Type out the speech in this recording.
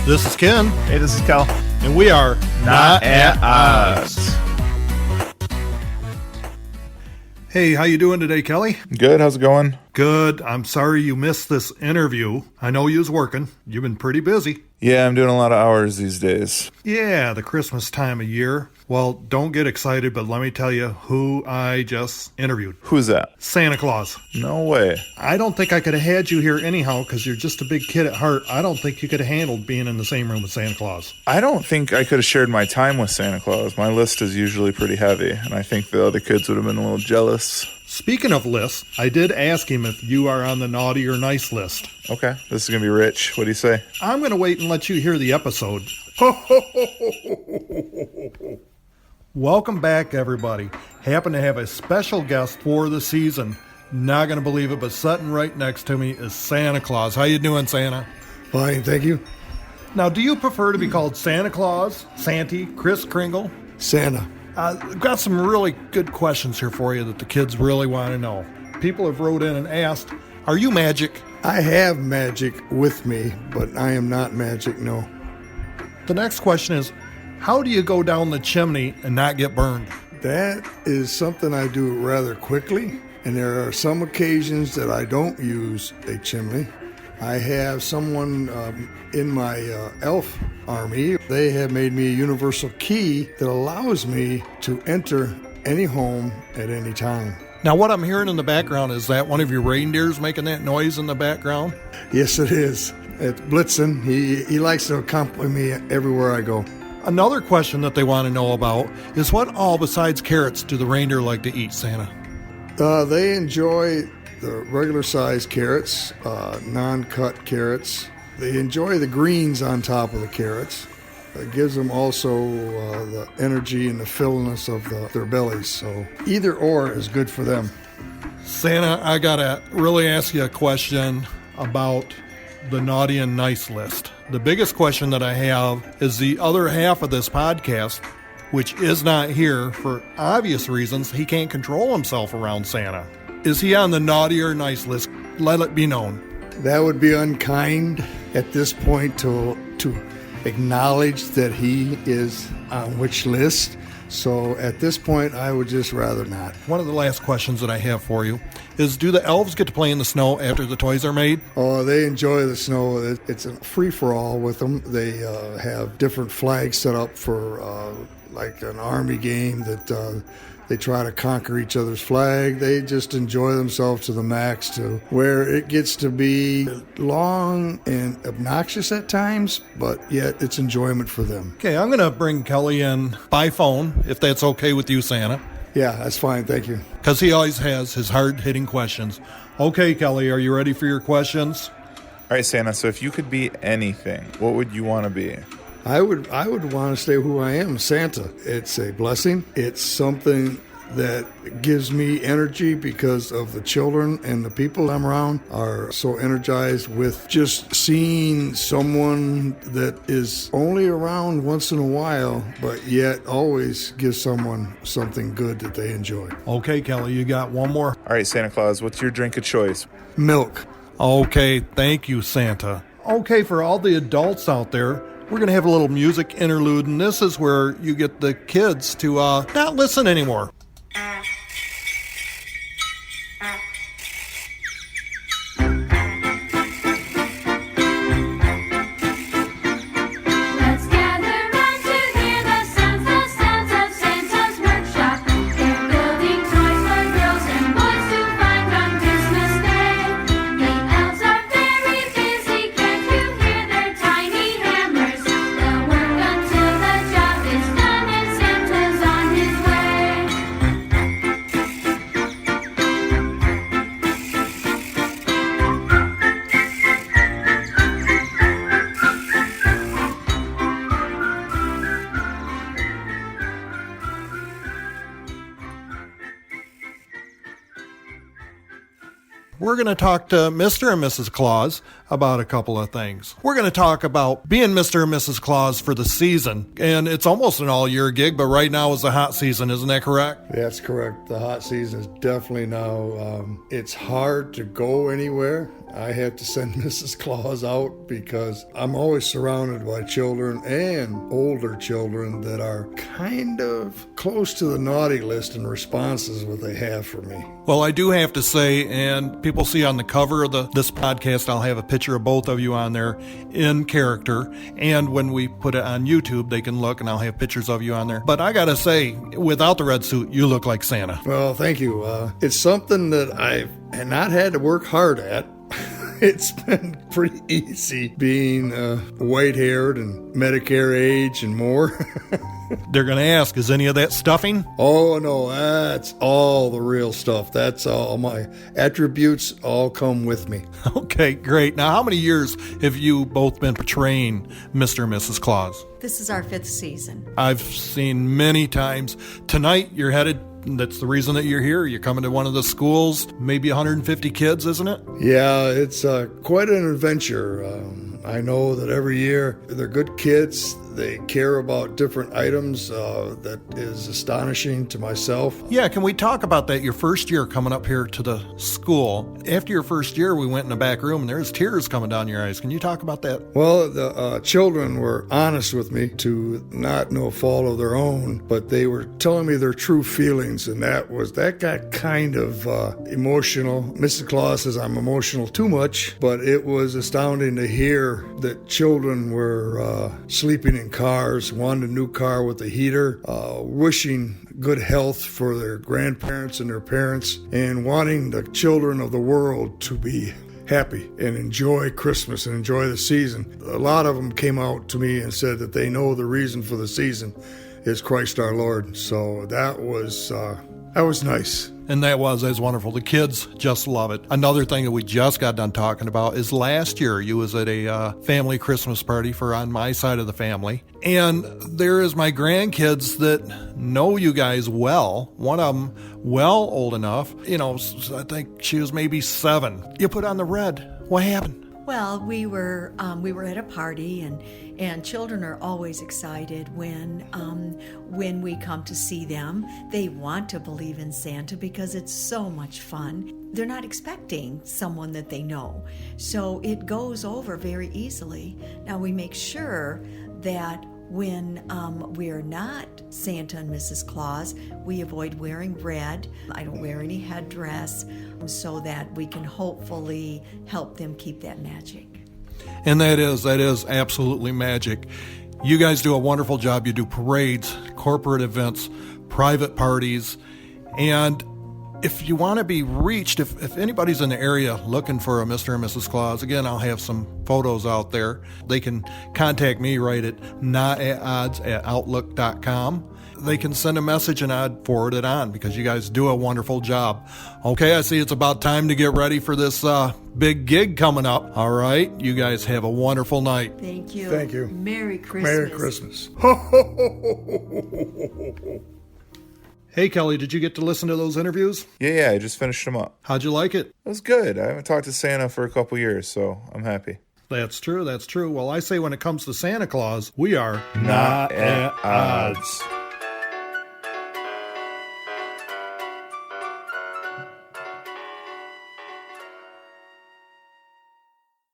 This is Ken. Hey, this is Cal. And we are Not at Odds. Hey, how you doing today, Kelly? Good. How's it going? Good. I'm sorry you missed this interview. I know you was working. You've been pretty busy. Yeah, I'm doing a lot of hours these days. Yeah, the Christmas time of year. Well, don't get excited, but let me tell you who I just interviewed. Who's that? Santa Claus. No way. I don't think I could have had you here anyhow because you're just a big kid at heart. I don't think you could have handled being in the same room with Santa Claus. I don't think I could have shared my time with Santa Claus. My list is usually pretty heavy, and I think the other kids would have been a little jealous. Speaking of lists, I did ask him if you are on the naughty or nice list. Okay, this is going to be rich. What do you say? I'm going to wait and let you hear the episode. Welcome back, everybody. Happen to have a special guest for the season. Not going to believe it, but sitting right next to me is Santa Claus. How you doing, Santa? Fine, thank you. Now, do you prefer to be called Santa Claus, Santy, Kris Kringle? Santa. I've got some really good questions here for you that the kids really want to know. People have wrote in and asked, are you magic? I have magic with me, but I am not magic, no. The next question is, how do you go down the chimney and not get burned? That is something I do rather quickly, and there are some occasions that I don't use a chimney. I have someone in my elf army. They have made me a universal key that allows me to enter any home at any time. Now, what I'm hearing in the background, is that one of your reindeers making that noise in the background? Yes, it is. It's Blitzen. He likes to accompany me everywhere I go. Another question that they want to know about is what all besides carrots do the reindeer like to eat, Santa? They enjoy the regular size carrots, non-cut carrots. They enjoy the greens on top of the carrots. It gives them also the energy and the fullness of their bellies. So either or is good for them. Santa, I gotta really ask you a question about the naughty and nice list. The biggest question that I have is the other half of this podcast, which is not here for obvious reasons. He can't control himself around Santa. Is he on the naughty or nice list? Let it be known. That would be unkind at this point to acknowledge that he is on which list. So at this point, I would just rather not. One of the last questions that I have for you is, do the elves get to play in the snow after the toys are made? Oh, they enjoy the snow. It's a free-for-all with them. They have different flags set up for like an army game that they try to conquer each other's flag. They just enjoy themselves to the max, to where it gets to be long and obnoxious at times, but yet it's enjoyment for them. Okay, I'm going to bring Kelly in by phone, if that's okay with you, Santa. Yeah, that's fine. Thank you. Because he always has his hard-hitting questions. Okay, Kelly, are you ready for your questions? All right, Santa, so if you could be anything, what would you want to be? I would want to stay who I am, Santa. It's a blessing. It's something that gives me energy because of the children and the people I'm around are so energized with just seeing someone that is only around once in a while, but yet always gives someone something good that they enjoy. Okay, Kelly, you got one more? All right, Santa Claus, what's your drink of choice? Milk. Okay, thank you, Santa. Okay, for all the adults out there, we're going to have a little music interlude, and this is where you get the kids to not listen anymore. We're going to talk to Mr. and Mrs. Claus about a couple of things. We're going to talk about being Mr. and Mrs. Claus for the season. And it's almost an all-year gig, but right now is the hot season. Isn't that correct? That's correct. The hot season is definitely now. It's hard to go anywhere. I have to send Mrs. Claus out because I'm always surrounded by children and older children that are kind of close to the naughty list in responses what they have for me. Well, I do have to say, and people see on the cover of this podcast, I'll have a picture of both of you on there in character. And when we put it on YouTube, they can look and I'll have pictures of you on there. But I got to say, without the red suit, you look like Santa. Well, thank you. It's something that I've not had to work hard at. It's been pretty easy being white-haired and Medicare age and more. They're going to ask, is any of that stuffing? Oh, no, that's all the real stuff. That's all my attributes all come with me. Okay, great. Now, how many years have you both been portraying Mr. and Mrs. Claus? This is our 5th season. I've seen many times. Tonight, you're headed, that's the reason that you're here. You're coming to one of the schools, maybe 150 kids, isn't it? Yeah, it's quite an adventure. I know that every year they're good kids. They care about different items that is astonishing to myself. Yeah, can we talk about that? Your first year coming up here to the school. After your first year, we went in the back room and there's tears coming down your eyes. Can you talk about that? Well, the children were honest with me to not no fault of their own, but they were telling me their true feelings, and that got kind of emotional. Mrs. Claus says I'm emotional too much, but it was astounding to hear that children were sleeping in cars, wanted a new car with a heater, wishing good health for their grandparents and their parents, and wanting the children of the world to be happy and enjoy Christmas and enjoy the season. A lot of them came out to me and said that they know the reason for the season is Christ our Lord. So that was nice. And that was wonderful. The kids just love it. Another thing that we just got done talking about is last year you was at a family Christmas party for on my side of the family. And there is my grandkids that know you guys well. One of them well old enough. I think she was maybe 7. You put on the red. What happened? Well, we were at a party, and children are always excited when we come to see them. They want to believe in Santa because it's so much fun. They're not expecting someone that they know, so it goes over very easily. Now we make sure that when we're not Santa and Mrs. Claus, we avoid wearing red. I don't wear any headdress so that we can hopefully help them keep that magic. And that is absolutely magic. You guys do a wonderful job. You do parades, corporate events, private parties, and if you want to be reached, if anybody's in the area looking for a Mr. and Mrs. Claus, again, I'll have some photos out there. They can contact me right at notatodds@outlook.com. They can send a message and I'd forward it on because you guys do a wonderful job. Okay, I see it's about time to get ready for this big gig coming up. All right, you guys have a wonderful night. Thank you. Thank you. Merry Christmas. Merry Christmas. Hey, Kelly, did you get to listen to those interviews? Yeah, I just finished them up. How'd you like it? It was good. I haven't talked to Santa for a couple years, so I'm happy. That's true. Well, I say when it comes to Santa Claus, we are not at odds.